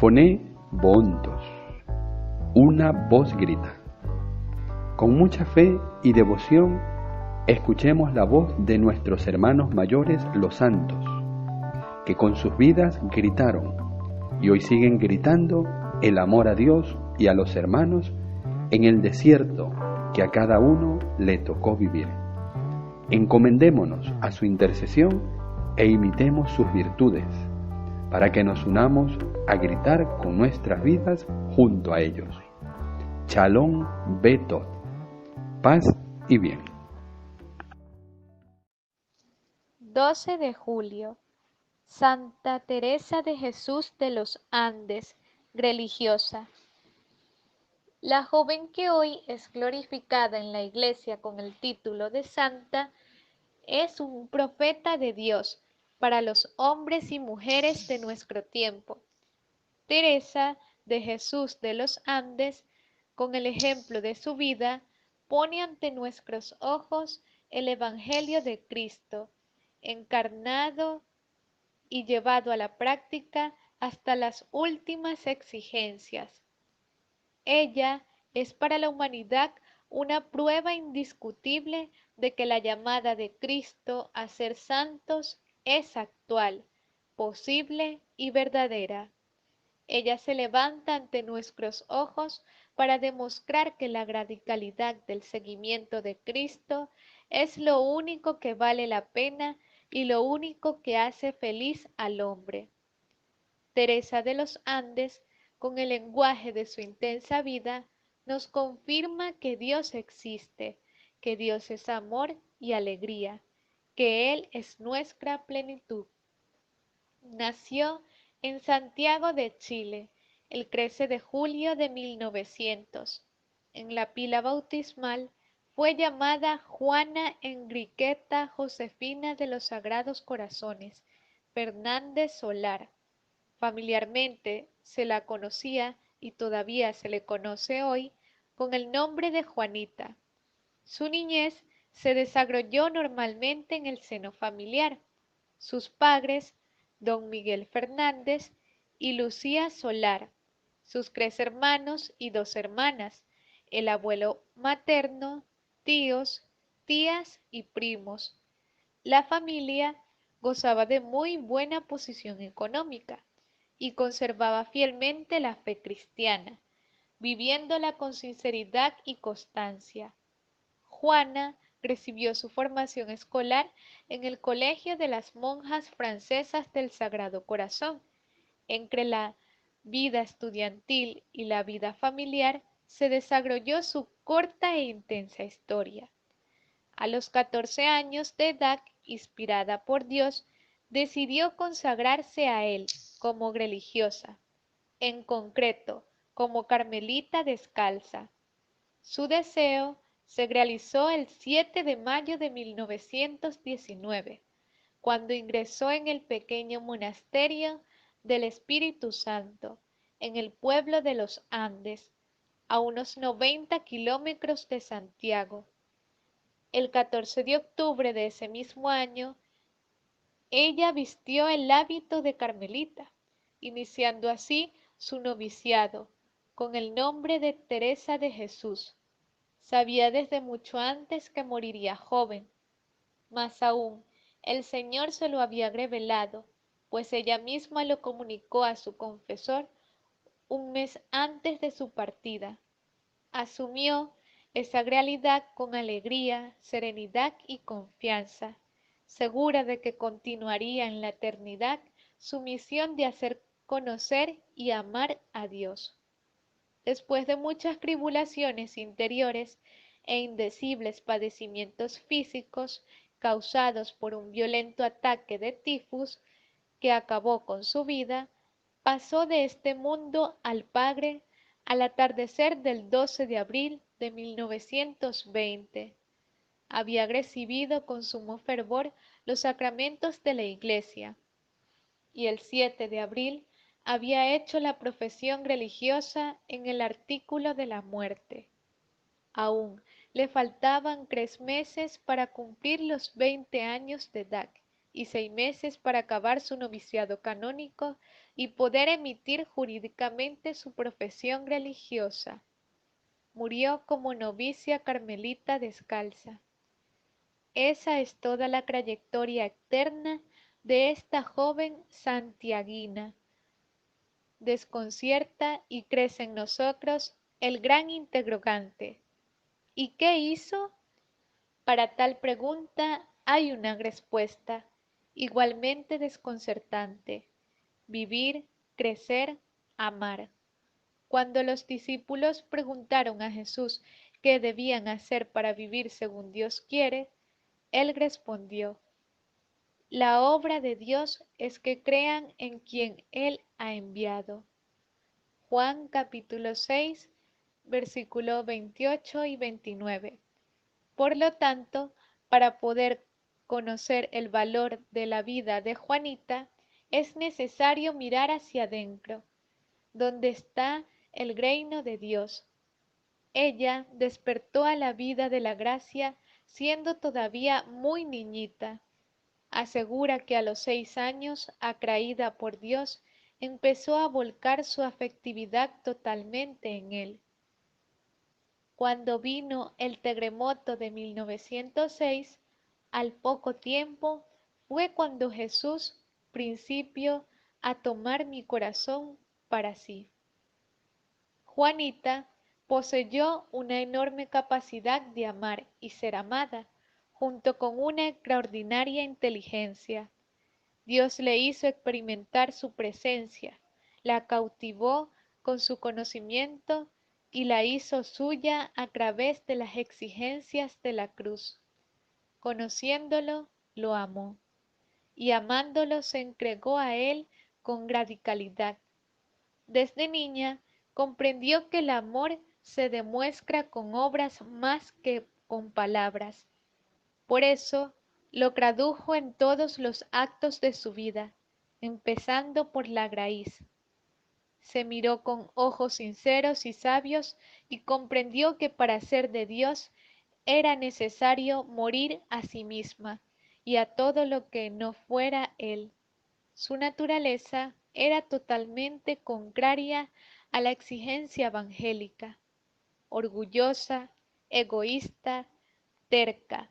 Foné bontos. Una voz grita. Con mucha fe y devoción, escuchemos la voz de nuestros hermanos mayores, los santos, que con sus vidas gritaron y hoy siguen gritando el amor a Dios y a los hermanos en el desierto que a cada uno le tocó vivir. Encomendémonos a su intercesión e imitemos sus virtudes, para que nos unamos a gritar con nuestras vidas junto a ellos. Shalom Betot. Paz y bien. 12 de julio. Santa Teresa de Jesús de los Andes, religiosa. La joven que hoy es glorificada en la Iglesia con el título de santa es un profeta de Dios para los hombres y mujeres de nuestro tiempo. Teresa de Jesús de los Andes, con el ejemplo de su vida, pone ante nuestros ojos el Evangelio de Cristo, encarnado y llevado a la práctica hasta las últimas exigencias. Ella es para la humanidad una prueba indiscutible de que la llamada de Cristo a ser santos es actual, posible y verdadera. Ella se levanta ante nuestros ojos para demostrar que la radicalidad del seguimiento de Cristo es lo único que vale la pena y lo único que hace feliz al hombre. Teresa de los Andes, con el lenguaje de su intensa vida, nos confirma que Dios existe, que Dios es amor y alegría, que Él es nuestra plenitud. Nació en Santiago de Chile el 13 de julio de 1900. En la pila bautismal fue llamada Juana Enriqueta Josefina de los Sagrados Corazones Fernández Solar. Familiarmente se la conocía y todavía se le conoce hoy con el nombre de Juanita. Su niñez se desarrolló normalmente en el seno familiar. Sus padres, don Miguel Fernández y Lucía Solar, sus 3 hermanos y 2 hermanas, el abuelo materno, tíos, tías y primos. La familia gozaba de muy buena posición económica y conservaba fielmente la fe cristiana, viviéndola con sinceridad y constancia. Juana recibió su formación escolar en el Colegio de las Monjas Francesas del Sagrado Corazón. Entre la vida estudiantil y la vida familiar se desarrolló su corta e intensa historia. A los 14 años de edad, inspirada por Dios, decidió consagrarse a Él como religiosa, en concreto, como carmelita descalza. Su deseo se realizó el 7 de mayo de 1919, cuando ingresó en el pequeño monasterio del Espíritu Santo, en el pueblo de los Andes, a unos 90 kilómetros de Santiago. El 14 de octubre de ese mismo año, ella vistió el hábito de carmelita, iniciando así su noviciado, con el nombre de Teresa de Jesús. Sabía desde mucho antes que moriría joven. Más aún, el Señor se lo había revelado, pues ella misma lo comunicó a su confesor un mes antes de su partida. Asumió esa realidad con alegría, serenidad y confianza, segura de que continuaría en la eternidad su misión de hacer conocer y amar a Dios. Después de muchas tribulaciones interiores e indecibles padecimientos físicos causados por un violento ataque de tifus que acabó con su vida, pasó de este mundo al Padre al atardecer del 12 de abril de 1920. Había recibido con sumo fervor los sacramentos de la Iglesia y el 7 de abril había hecho la profesión religiosa en el artículo de la muerte. Aún le faltaban 3 meses para cumplir los 20 años de edad y 6 meses para acabar su noviciado canónico y poder emitir jurídicamente su profesión religiosa. Murió como novicia carmelita descalza. Esa es toda la trayectoria eterna de esta joven santiaguina. Desconcierta y crece en nosotros el gran interrogante: ¿y qué hizo? Para tal pregunta hay una respuesta, igualmente desconcertante: vivir, crecer, amar. Cuando los discípulos preguntaron a Jesús qué debían hacer para vivir según Dios quiere, Él respondió: la obra de Dios es que crean en quien Él ha enviado. Juan capítulo 6, versículo 28 y 29. Por lo tanto, para poder conocer el valor de la vida de Juanita, es necesario mirar hacia adentro, donde está el reino de Dios. Ella despertó a la vida de la gracia siendo todavía muy niñita. Asegura que a los 6 años, atraída por Dios, empezó a volcar su afectividad totalmente en Él. Cuando vino el terremoto de 1906, al poco tiempo fue cuando Jesús principió a tomar mi corazón para sí. Juanita poseyó una enorme capacidad de amar y ser amada, junto con una extraordinaria inteligencia. Dios le hizo experimentar su presencia, la cautivó con su conocimiento y la hizo suya a través de las exigencias de la cruz. Conociéndolo, lo amó, y amándolo se entregó a él con radicalidad. Desde niña comprendió que el amor se demuestra con obras más que con palabras. Por eso lo tradujo en todos los actos de su vida, empezando por la raíz. Se miró con ojos sinceros y sabios y comprendió que para ser de Dios era necesario morir a sí misma y a todo lo que no fuera Él. Su naturaleza era totalmente contraria a la exigencia evangélica, orgullosa, egoísta, terca,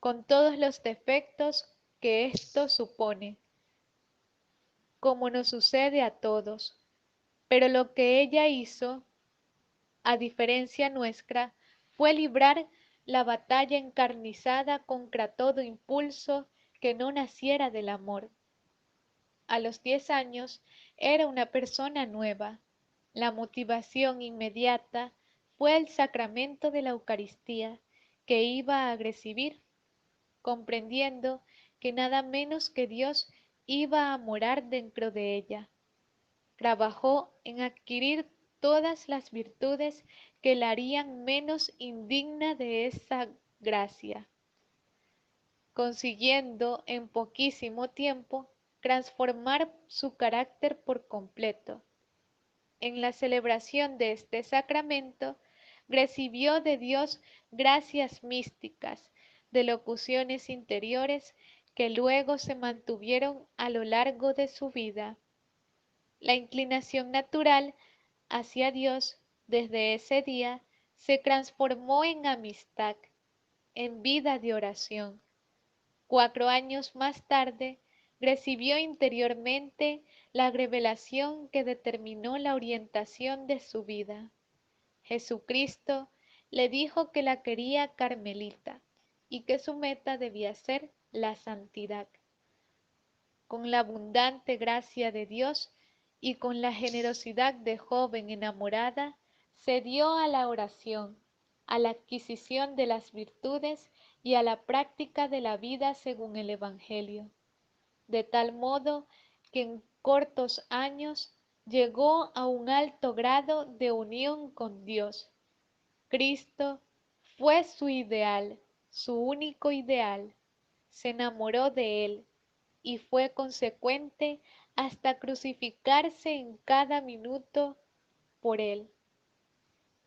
con todos los defectos que esto supone, como nos sucede a todos. Pero lo que ella hizo, a diferencia nuestra, fue librar la batalla encarnizada contra todo impulso que no naciera del amor. A los 10 años era una persona nueva. La motivación inmediata fue el sacramento de la Eucaristía que iba a recibir, comprendiendo que nada menos que Dios iba a morar dentro de ella. Trabajó en adquirir todas las virtudes que la harían menos indigna de esa gracia, consiguiendo en poquísimo tiempo transformar su carácter por completo. En la celebración de este sacramento, recibió de Dios gracias místicas, de locuciones interiores que luego se mantuvieron a lo largo de su vida. La inclinación natural hacia Dios desde ese día se transformó en amistad, en vida de oración. 4 años más tarde, recibió interiormente la revelación que determinó la orientación de su vida. Jesucristo le dijo que la quería carmelita y que su meta debía ser la santidad. Con la abundante gracia de Dios y con la generosidad de joven enamorada, se dio a la oración, a la adquisición de las virtudes y a la práctica de la vida según el Evangelio, de tal modo que en cortos años llegó a un alto grado de unión con Dios. Cristo fue su ideal, su único ideal. Se enamoró de él y fue consecuente hasta crucificarse en cada minuto por él.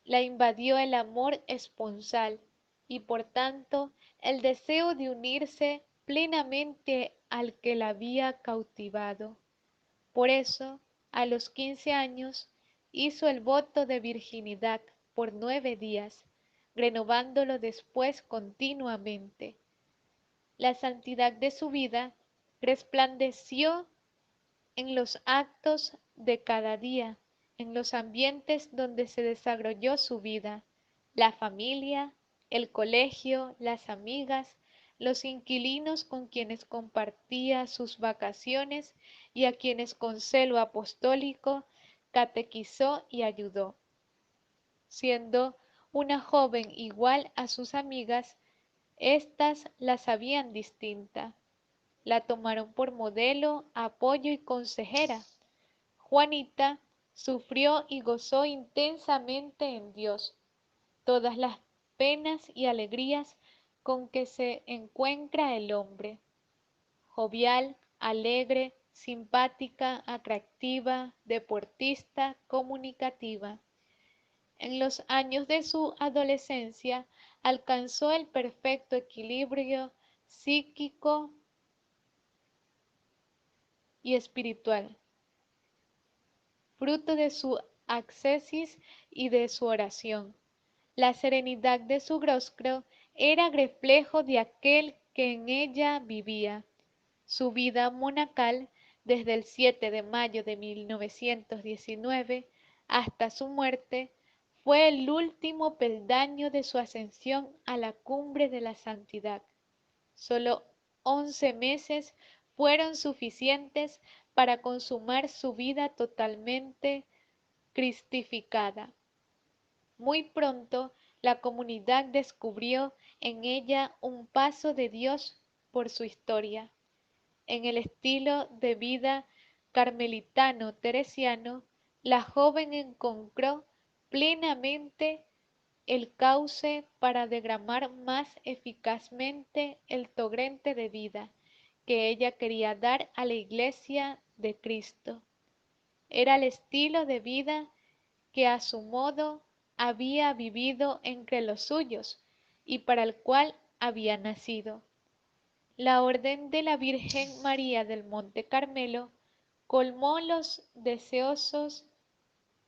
La invadió el amor esponsal y por tanto el deseo de unirse plenamente al que la había cautivado. Por eso A los 15 años hizo el voto de virginidad por 9 días, renovándolo después continuamente. La santidad de su vida resplandeció en los actos de cada día, en los ambientes donde se desarrolló su vida, la familia, el colegio, las amigas, los inquilinos con quienes compartía sus vacaciones y a quienes con celo apostólico catequizó y ayudó. Siendo una joven igual a sus amigas, éstas la sabían distinta. La tomaron por modelo, apoyo y consejera. Juanita sufrió y gozó intensamente en Dios todas las penas y alegrías con que se encuentra el hombre. Jovial, alegre, simpática, atractiva, deportista, comunicativa. En los años de su adolescencia alcanzó el perfecto equilibrio psíquico y espiritual, fruto de su ascesis y de su oración. La serenidad de su rostro era reflejo de aquel que en ella vivía. Su vida monacal, desde el 7 de mayo de 1919 hasta su muerte, fue el último peldaño de su ascensión a la cumbre de la santidad. Solo 11 meses fueron suficientes para consumar su vida totalmente cristificada. Muy pronto la comunidad descubrió en ella un paso de Dios por su historia. En el estilo de vida carmelitano teresiano, la joven encontró plenamente el cauce para derramar más eficazmente el torrente de vida que ella quería dar a la Iglesia de Cristo. Era el estilo de vida que a su modo había vivido entre los suyos y para el cual había nacido. La Orden de la Virgen María del Monte Carmelo colmó los deseos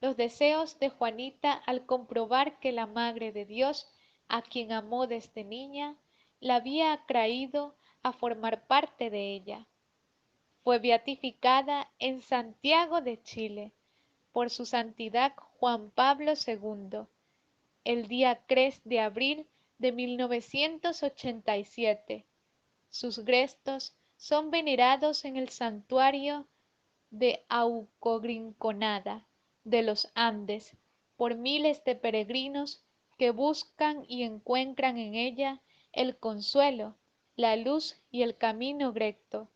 de Juanita al comprobar que la Madre de Dios, a quien amó desde niña, la había atraído a formar parte de ella. Fue beatificada en Santiago de Chile por su santidad Juan Pablo II el día 3 de abril de 1987. Sus restos son venerados en el santuario de Aucogrinconada de los Andes por miles de peregrinos que buscan y encuentran en ella el consuelo, la luz y el camino recto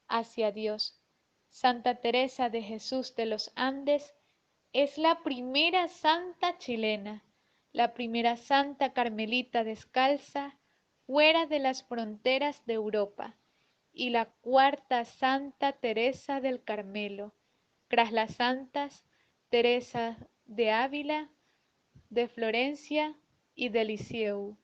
hacia Dios. Santa Teresa de Jesús de los Andes es la primera santa chilena, la primera santa carmelita descalza fuera de las fronteras de Europa y la cuarta Santa Teresa del Carmelo, tras las santas Teresa de Ávila, de Florencia y de Lisieux.